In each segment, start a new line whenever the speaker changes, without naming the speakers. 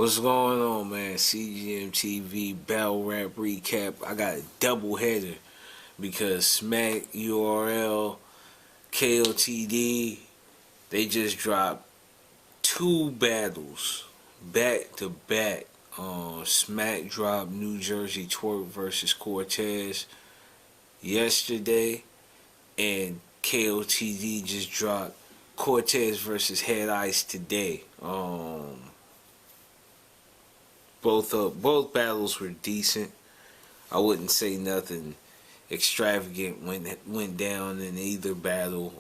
What's going on, man? CGMTV Battle Rap Recap. I got a double header because Smack, URL, KOTD, they just dropped two battles back to back. Smack dropped New Jersey Twerk versus Cortez yesterday, and KOTD just dropped Cortez versus Head Ice today. Both battles were decent. I wouldn't say nothing extravagant went down in either battle.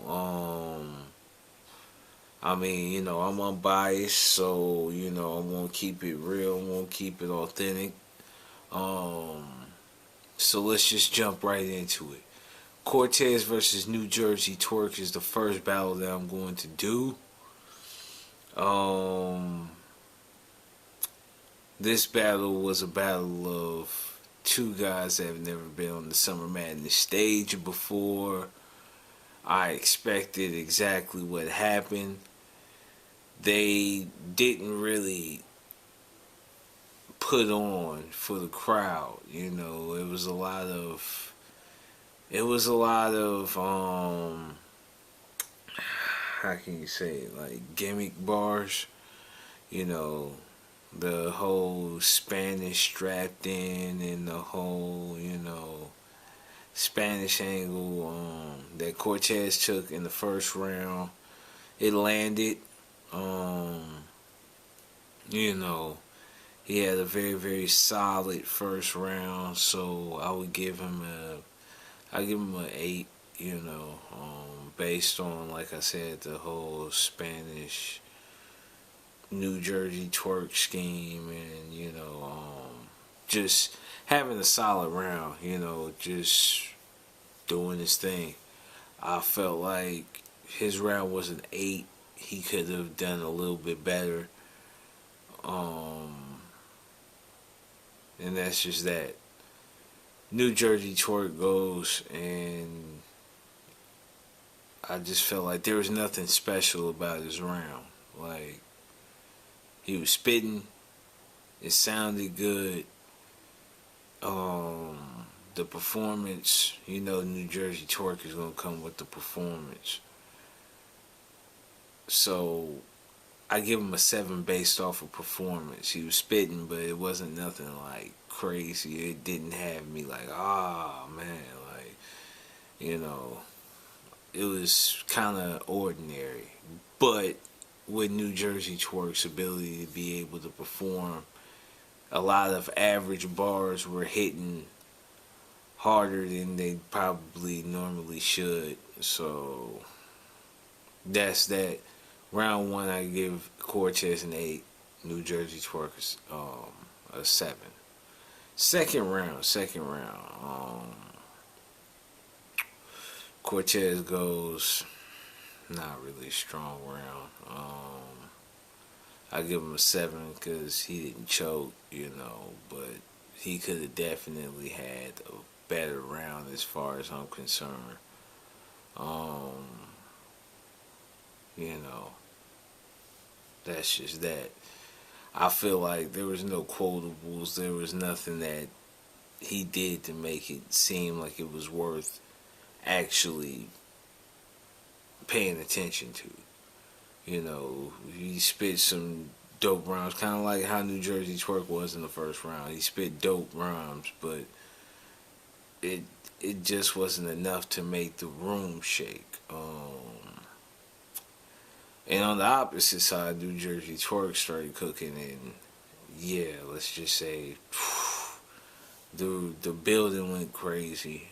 I'm unbiased, so I'm gonna keep it real. I'm gonna keep it authentic. So let's just jump right into it. Cortez versus New Jersey Twerk is the first battle that I'm going to do. This battle was a battle of two guys that have never been on the Summer Madness stage before. I expected exactly what happened. They didn't really put on for the crowd. It was a lot of how can you say it, like gimmick bars, the whole Spanish strapped in and the whole, Spanish angle that Cortez took in the first round. It landed. He had a very, very solid first round, so I would give him an 8, based on, like I said, the whole Spanish New Jersey Twerk scheme, and just having a solid round, just doing his thing. I felt like his round was an 8. He could have done a little bit better, and that's just that. New Jersey Twerk goes, and I just felt like there was nothing special about his round. Like, he was spitting. It sounded good. The performance, New Jersey Twerk is going to come with the performance. So, I give him a 7 based off of performance. He was spitting, but it wasn't nothing like crazy. It didn't have me like, man, like, it was kind of ordinary. But with New Jersey Twerk's ability to be able to perform, a lot of average bars were hitting harder than they probably normally should. So that's that. Round 1, I give Cortez an 8. New Jersey Twerk is a 7. Second round. Cortez goes, not really a strong round. I give him a 7 because he didn't choke, but he could have definitely had a better round as far as I'm concerned. That's just that. I feel like there was no quotables. There was nothing that he did to make it seem like it was worth actually paying attention to. He spit some dope rhymes, kind of like how New Jersey Twerk was in the first round. He spit dope rhymes, but it just wasn't enough to make the room shake. And on the opposite side, New Jersey Twerk started cooking, and let's just say the building went crazy.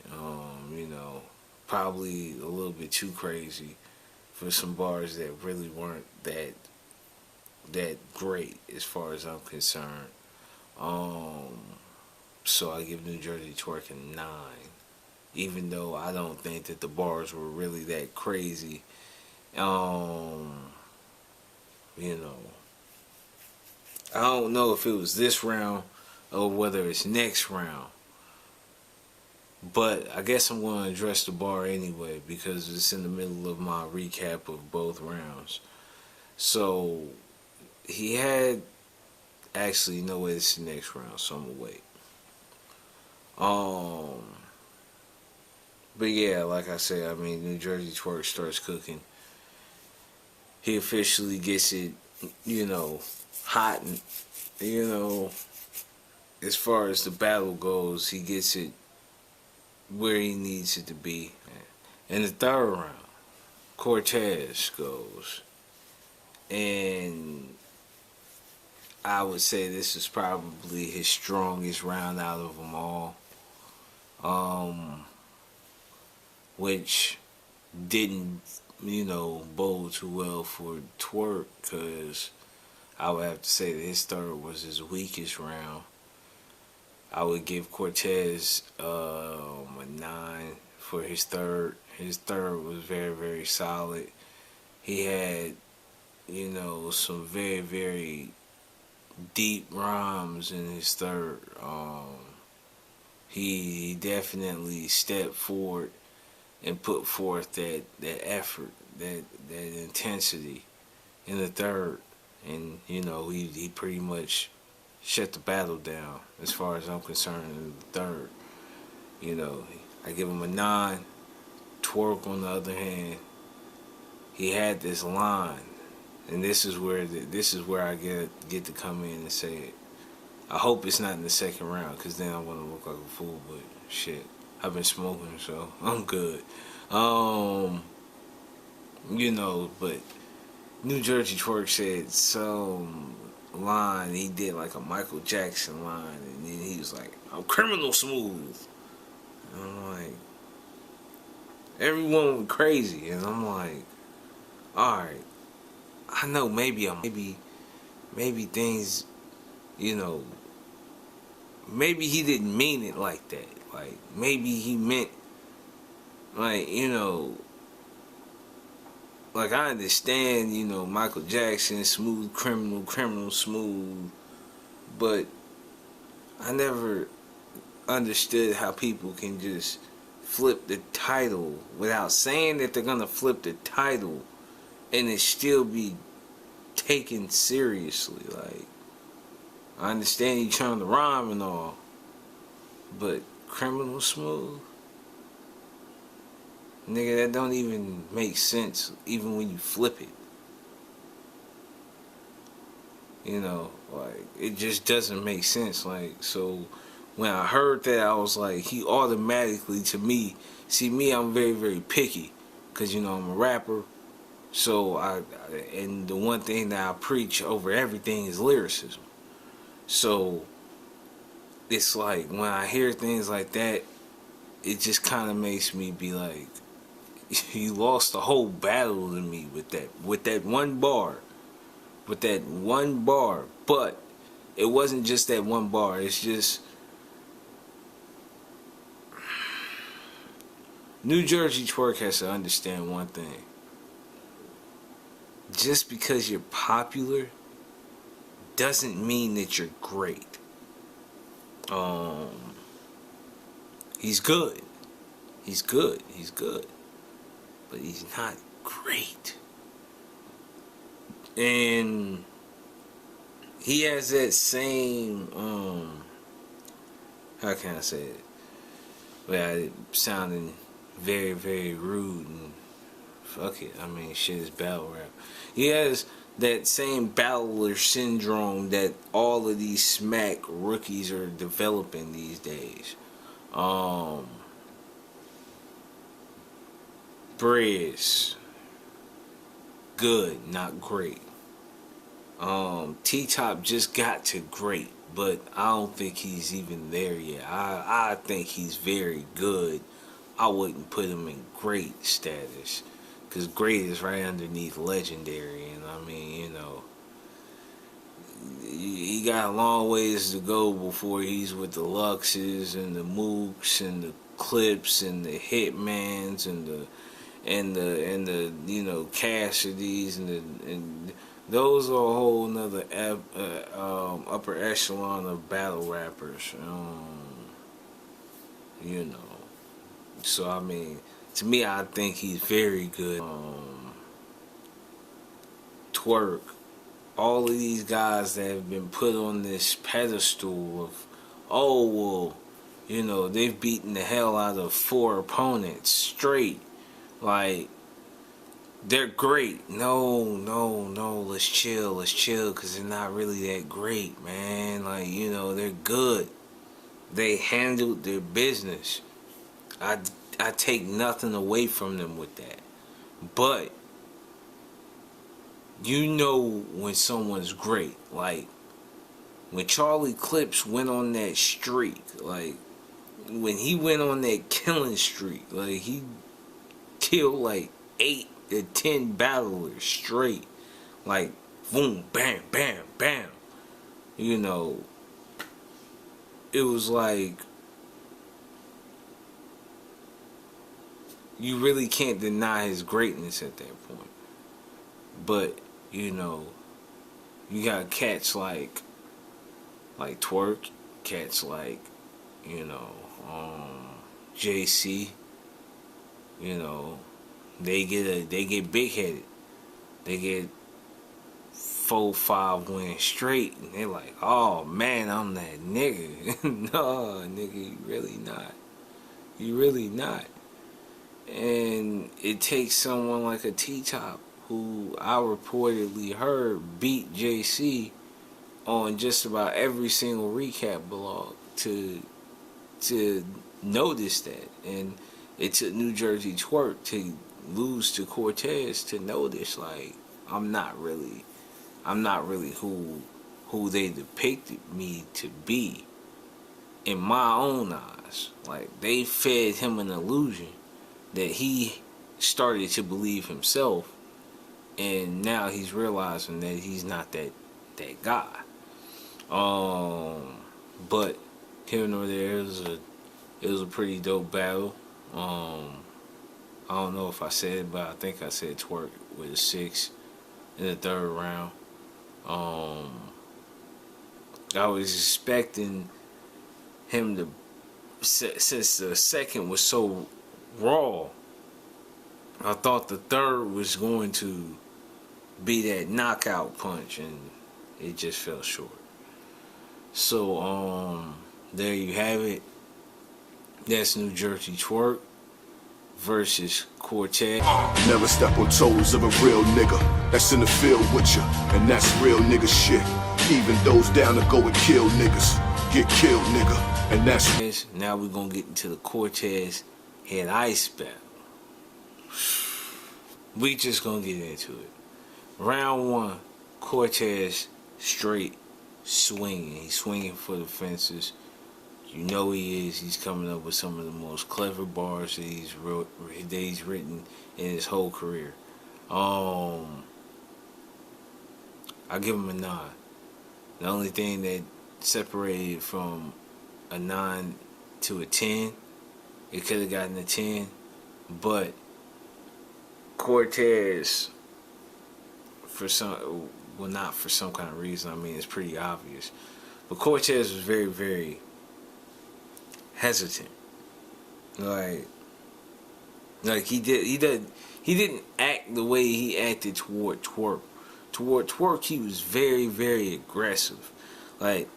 Probably a little bit too crazy for some bars that really weren't that great as far as I'm concerned. So I give New Jersey Twerk a 9, even though I don't think that the bars were really that crazy. I don't know if it was this round or whether it's next round. But I guess I'm going to address the bar anyway because it's in the middle of my recap of both rounds. So he had Actually, you know what? It's the next round, so I'm gonna wait. Um, but yeah, like I said, I mean, New Jersey Twerk starts cooking. He officially gets it, you know, hot, and you know, as far as the battle goes, he gets it where he needs it to be. In the third round, Cortez goes, and I would say this is probably his strongest round out of them all, um, which didn't, you know, bode too well for Twerk, because I would have to say that his third was his weakest round. I would give Cortez a 9 for his third. His third was very, very solid. He had, you know, some very, very deep rhymes in his third. He definitely stepped forward and put forth that effort, that intensity in the third. And, you know, he pretty much shut the battle down as far as I'm concerned in the third. You know, I give him a 9. Twerk, on the other hand, he had this line, and this is where I get to come in and say it. I hope it's not in the second round, because then I'm gonna look like a fool. But shit, I've been smoking, so I'm good. You know, but New Jersey Twerk said some line. He did like a Michael Jackson line, and then he was like, "I'm criminal smooth." And I'm like, everyone went crazy, and I'm like, all right, I know maybe things, you know, maybe he didn't mean it like that. Like, maybe he meant, like, you know, like, I understand, you know, Michael Jackson, smooth criminal, criminal smooth, but I never understood how people can just flip the title without saying that they're gonna flip the title and it still be taken seriously. Like, I understand you trying to rhyme and all, but criminal smooth? Nigga, that don't even make sense, even when you flip it. You know, like, it just doesn't make sense. Like, so when I heard that, I was like, he automatically, to me, see me, I'm very, very picky, because, you know, I'm a rapper. So and the one thing that I preach over everything is lyricism. So it's like, when I hear things like that, it just kind of makes me be like, you lost the whole battle to me with that one bar. With that one bar. But it wasn't just that one bar. It's just, New Jersey Twerk has to understand one thing. Just because you're popular doesn't mean that you're great. He's good. He's good. He's good. But he's not great. And he has that same, how can I say it? Well, it sounding very, very rude, and fuck it. I mean, shit is battle rap. He has that same battler syndrome that all of these smack rookies are developing these days. Briz, good, not great. T-Top just got to great, but I don't think he's even there yet. I think he's very good. I wouldn't put him in great status, because great is right underneath legendary, and I mean, you know, he got a long ways to go before he's with the Luxes and the Mooks and the Clips and the Hitmans and the you know, Cassidys and those are a whole nother upper echelon of battle rappers. You know. So, I mean, to me, I think he's very good. Twerk, all of these guys that have been put on this pedestal of, oh, well, you know, they've beaten the hell out of 4 opponents straight. Like, they're great. No, let's chill, because they're not really that great, man. Like, you know, they're good. They handled their business. I take nothing away from them with that. But you know when someone's great. Like, when Charlie Clips went on that streak, like, when he went on that killing streak, like, he killed like 8 to 10 battlers straight. Like, boom, bam, bam, bam. You know, it was like, you really can't deny his greatness at that point. But, you know, you got cats like Twerk, cats like, you know, JC, you know, they get big headed. They get 4-5 wins straight, and they're like, oh man, I'm that nigga. No, nigga, you really not. You really not. And it takes someone like a T-Top, who I reportedly heard beat JC on just about every single recap blog to notice that. And it took New Jersey Twerk to lose to Cortez to notice, like, I'm not really who they depicted me to be in my own eyes. Like, they fed him an illusion that he started to believe himself, and now he's realizing that he's not that guy. But here nor there, it was a pretty dope battle. I don't know if I said it, but I think I said Twerk with a 6 in the 3rd round. I was expecting him to, since the 2nd was so raw, I thought the 3rd was going to be that knockout punch, and it just fell short. So there you have it. That's New Jersey Twerk versus Cortez.
Never step on toes of a real nigga that's in the field with you, and that's real nigga shit. Even those down to go and kill niggas get killed, nigga, and that's.
Now we're gonna get into the Cortez head ice battle. We just gonna get into it. Round 1, Cortez straight swinging. He's swinging for the fences. You know he is. He's coming up with some of the most clever bars that he's written in his whole career. I give him a 9. The only thing that separated from a 9 to a 10, it could have gotten a 10, but Cortez, not for some kind of reason, I mean, it's pretty obvious, but Cortez was very, very hesitant. Like he didn't act the way he acted toward Twerk. Toward Twerk, he was very, very aggressive. Like,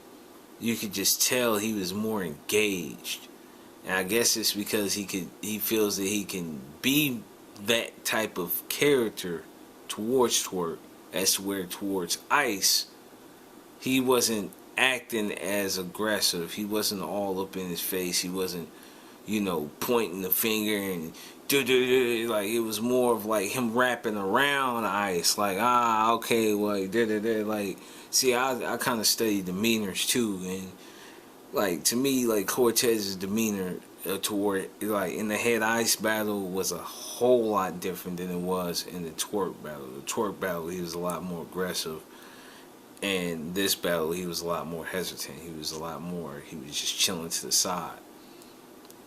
you could just tell he was more engaged. And I guess it's because he feels that he can be that type of character towards Twerk, as to where towards Ice, he wasn't acting as aggressive. He wasn't all up in his face. He wasn't, you know, pointing the finger and like, it was more of like him wrapping around Ice, like, okay, like, like, see, I kind of study demeanors too, and like, to me, like, Cortez's demeanor toward, like, in the head ice battle was a whole lot different than it was in the Twerk battle. The Twerk battle, he was a lot more aggressive, and this battle, he was a lot more hesitant. He was just chilling to the side.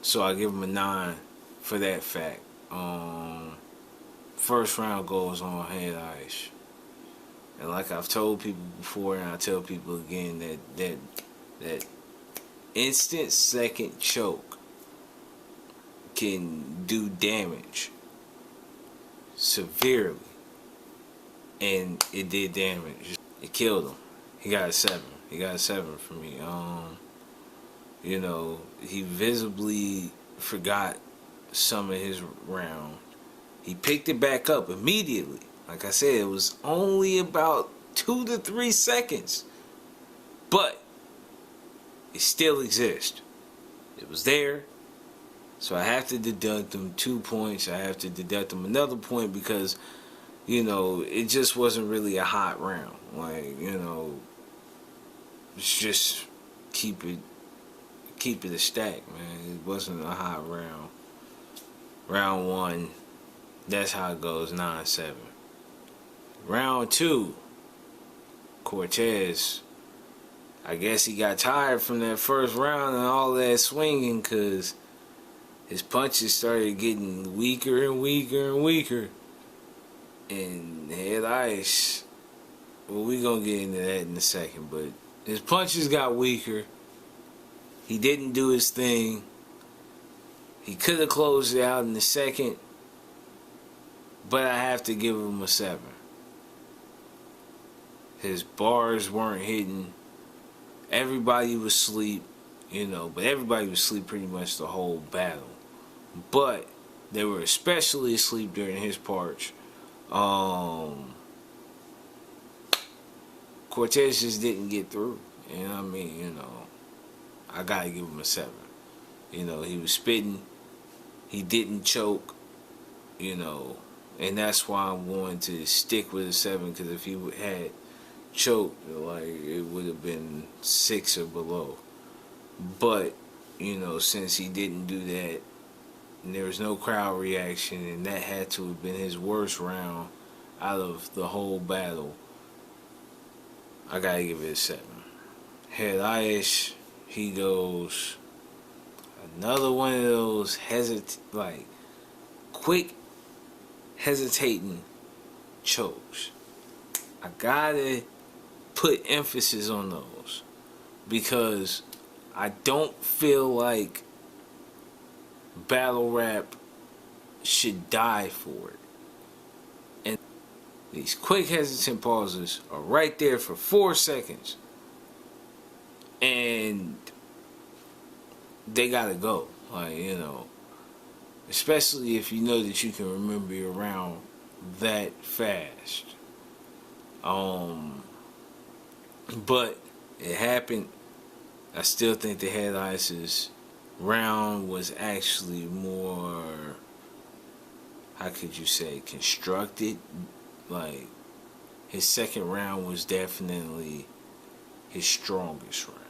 So I give him a 9 for that fact. First round goes on head ice, and like I've told people before, and I tell people again, that instant second choke can do damage severely, and it did damage. It killed him. He got a 7. He got a 7 for me. You know, he visibly forgot some of his round. He picked it back up immediately. Like I said, it was only about 2 to 3 seconds. But it still exists. It was there. So I have to deduct them 2 points. I have to deduct them another point because, you know, it just wasn't really a hot round. Like, you know, it's just keep it a stack, man. It wasn't a hot round. Round 1, that's how it goes, 9-7. Round 2, Cortez, I guess he got tired from that first round and all that swinging because his punches started getting weaker and weaker and weaker. And Head Ice, well, we gonna get into that in a second, but his punches got weaker. He didn't do his thing. He could have closed it out in the second, but I have to give him a 7. His bars weren't hitting. Everybody was asleep, you know, but everybody was asleep pretty much the whole battle. But they were especially asleep during his parts. Cortez just didn't get through. You know what I mean? You know, I gotta give him a 7. You know, he was spitting. He didn't choke. You know, and that's why I'm going to stick with a 7, because if he had choked, like, it would have been 6 or below. But, you know, since he didn't do that, and there was no crowd reaction, and that had to have been his worst round out of the whole battle, I gotta give it a 7. Head Ice, he goes another one of those quick hesitating chokes. I gotta put emphasis on those because I don't feel like battle rap should die for it. And these quick hesitant pauses are right there for 4 seconds. And they gotta go. Like, you know, especially if you know that you can remember your round that fast. But it happened. I still think the Head Ice's round was actually more, how could you say, constructed. Like, his second round was definitely his strongest round.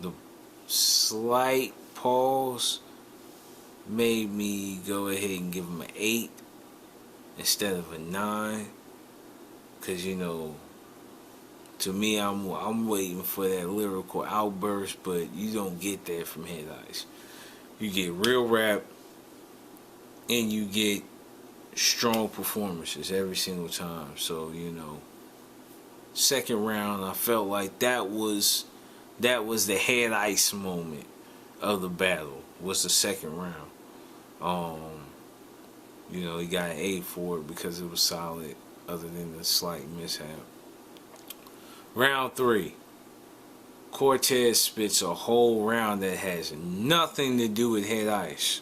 The slight pause made me go ahead and give him an 8 instead of a 9, because, you know, to me, I'm waiting for that lyrical outburst, but you don't get that from Head Ice. You get real rap, and you get strong performances every single time. So, you know, second round, I felt like that was the Head Ice moment of the battle. Was the second round. You know, he got an 8 for it because it was solid, other than the slight mishap. Round 3. Cortez spits a whole round that has nothing to do with Head Ice.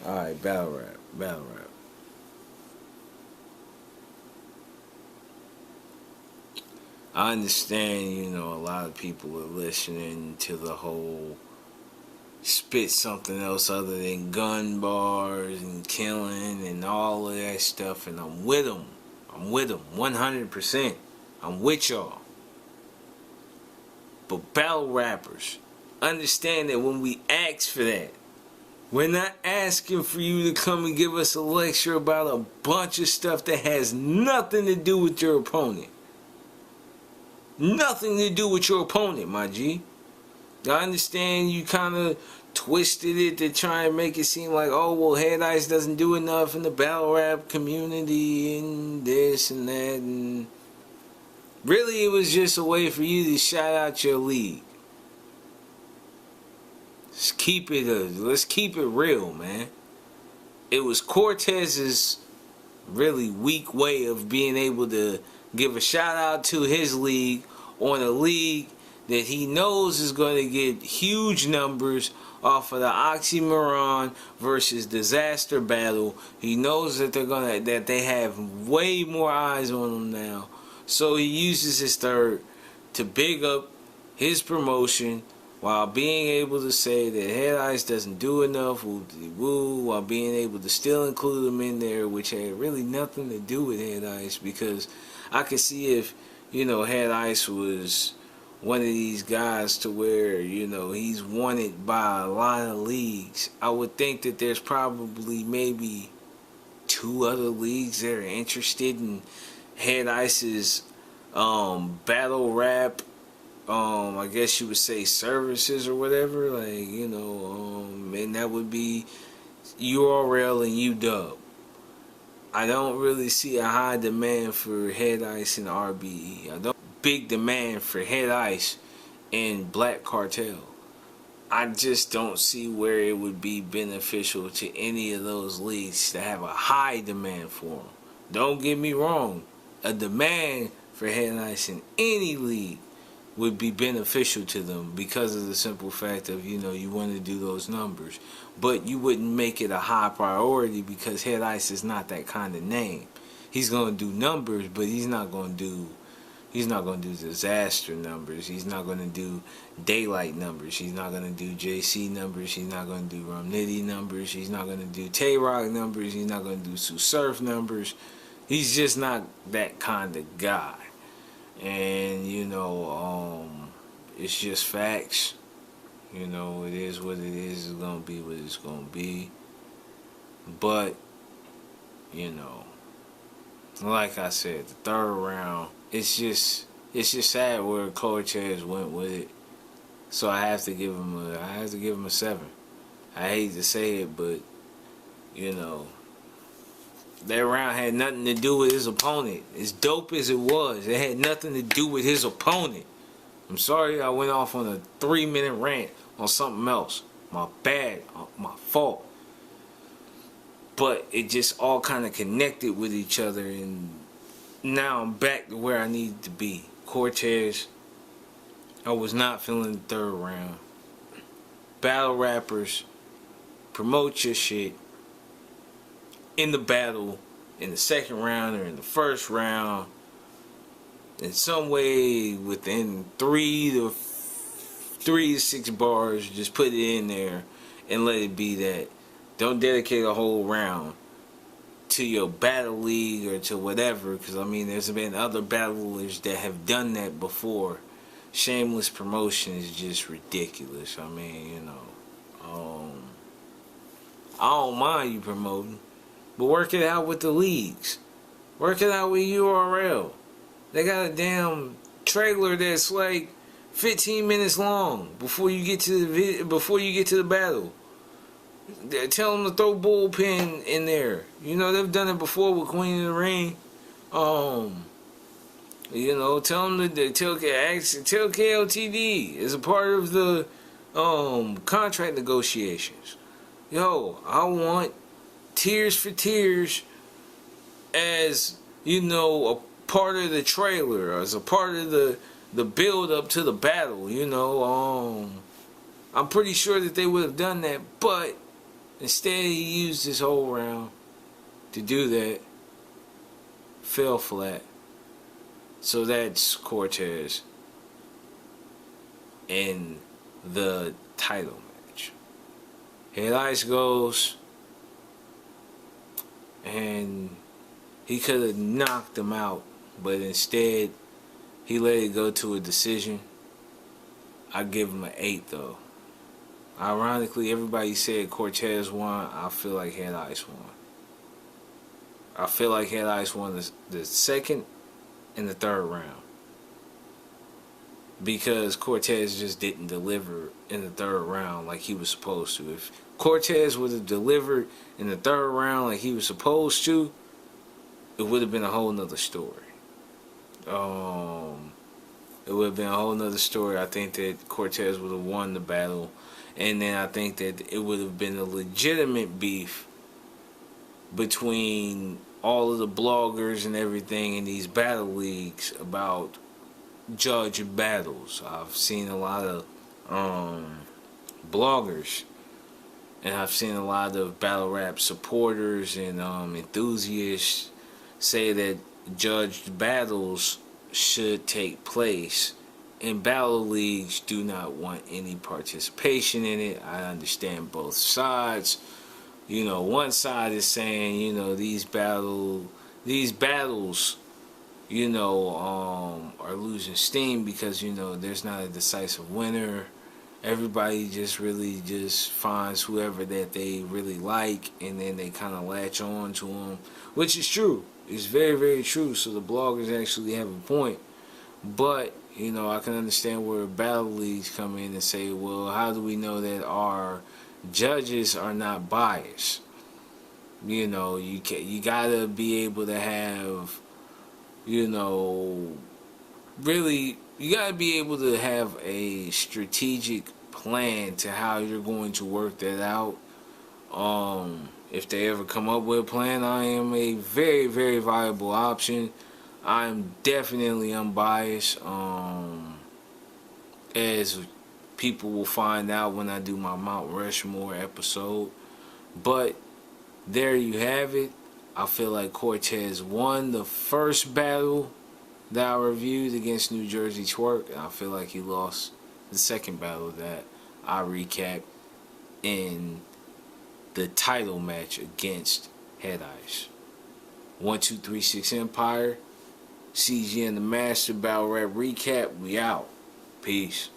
Alright, battle rap. I understand, you know, a lot of people are listening to the whole spit something else other than gun bars and killing and all of that stuff, and I'm with them. 100%. I'm with y'all. But battle rappers, understand that when we ask for that, we're not asking for you to come and give us a lecture about a bunch of stuff that has nothing to do with your opponent. Nothing to do with your opponent, my G. I understand you kind of twisted it to try and make it seem like, oh, well, Head Ice doesn't do enough in the battle rap community and this and that. And really, it was just a way for you to shout out your league. Let's keep it real, man. It was Cortez's really weak way of being able to give a shout out to his league on a league that he knows is going to get huge numbers off of the oxymoron versus disaster battle. He knows that they have way more eyes on him now. So he uses his third to big up his promotion while being able to say that Head Ice doesn't do enough, woo, while being able to still include him in there, which had really nothing to do with Head Ice, because I could see if, Head Ice was one of these guys to where, he's wanted by a lot of leagues. I would think that there's probably maybe 2 other leagues that are interested in Head Ice's battle rap, I guess you would say services or whatever, and that would be URL and UW. I don't really see a high demand for Head Ice and RBE. I don't big demand for Head Ice and Black Cartel. I just don't see where it would be beneficial to any of those leagues to have a high demand for them. Don't get me wrong, a demand for Head Ice in any league would be beneficial to them because of the simple fact of, you want to do those numbers. But you wouldn't make it a high priority because Head Ice is not that kind of name. He's going to do numbers, but he's not going to do disaster numbers. He's not going to do daylight numbers. He's not going to do JC numbers. He's not going to do Rum Nitty numbers. He's not going to do Tay-Rock numbers. He's not going to do Sue Surf numbers. He's just not that kind of guy. And, it's just facts. It is what it is. It's going to be what it's going to be. But, like I said, the third round, it's just sad where Cortez went with it. So I have to give him a 7. I hate to say it, but that round had nothing to do with his opponent. As dope as it was, it had nothing to do with his opponent. I'm sorry I went off on a 3-minute rant on something else. My bad, my fault. But it just all kind of connected with each other, and now I'm back to where I needed to be. Cortez, I was not feeling the third round. Battle rappers, promote your shit in the battle, in the second round or in the first round, in some way within 3 to 6 bars. Just put it in there and let it be that. Don't dedicate a whole round to your battle league or to whatever, because there's been other battlers that have done that before. Shameless promotion is just ridiculous. I don't mind you promoting, but work it out with the leagues. Work it out with URL. They got a damn trailer that's like 15 minutes long before you get to the battle. Tell them to throw bullpen in there. They've done it before with Queen of the Ring. Tell them to tell KOTD as a part of the contract negotiations. I want Tears for Tears as a part of the trailer, as a part of the build up to the battle. I'm pretty sure that they would have done that, but instead he used his whole round to do that. Fell flat. So that's Cortez in the title match. Head Ice goes, and he could have knocked him out, but instead he let it go to a decision. I give him an 8 though. Ironically, everybody said Cortez won. I feel like Head Ice won. I feel like Head Ice won the second and the third round, because Cortez just didn't deliver in the third round like he was supposed to. If Cortez would have delivered in the third round like he was supposed to, it would have been a whole nother story. It would have been a whole nother story. I think that Cortez would have won the battle, and then I think that it would have been a legitimate beef between all of the bloggers and everything in these battle leagues about judge battles. I've seen a lot of bloggers, and I've seen a lot of battle rap supporters and enthusiasts say that judged battles should take place, and battle leagues do not want any participation in it. I understand both sides. You know, one side is saying, you know, these battles, you know, are losing steam because, you know, there's not a decisive winner. Everybody just really just finds whoever that they really like, and then they kind of latch on to them, which is true. It's very, very true. So the bloggers actually have a point. But, you know, I can understand where battle leagues come in and say, well, how do we know that our judges are not biased? You know, you gotta be able to have, you know, really, you gotta be able to have a strategic plan to how you're going to work that out. If they ever come up with a plan, I am a very, very viable option. I'm definitely unbiased, as people will find out when I do my Mount Rushmore episode. But there you have it. I feel like Cortez won the first battle that I reviewed against New Jersey Twerk, and I feel like he lost the second battle that I recapped in the title match against Head Ice. 1236 Empire, CGM the Master Battle Rap Recap. We out. Peace.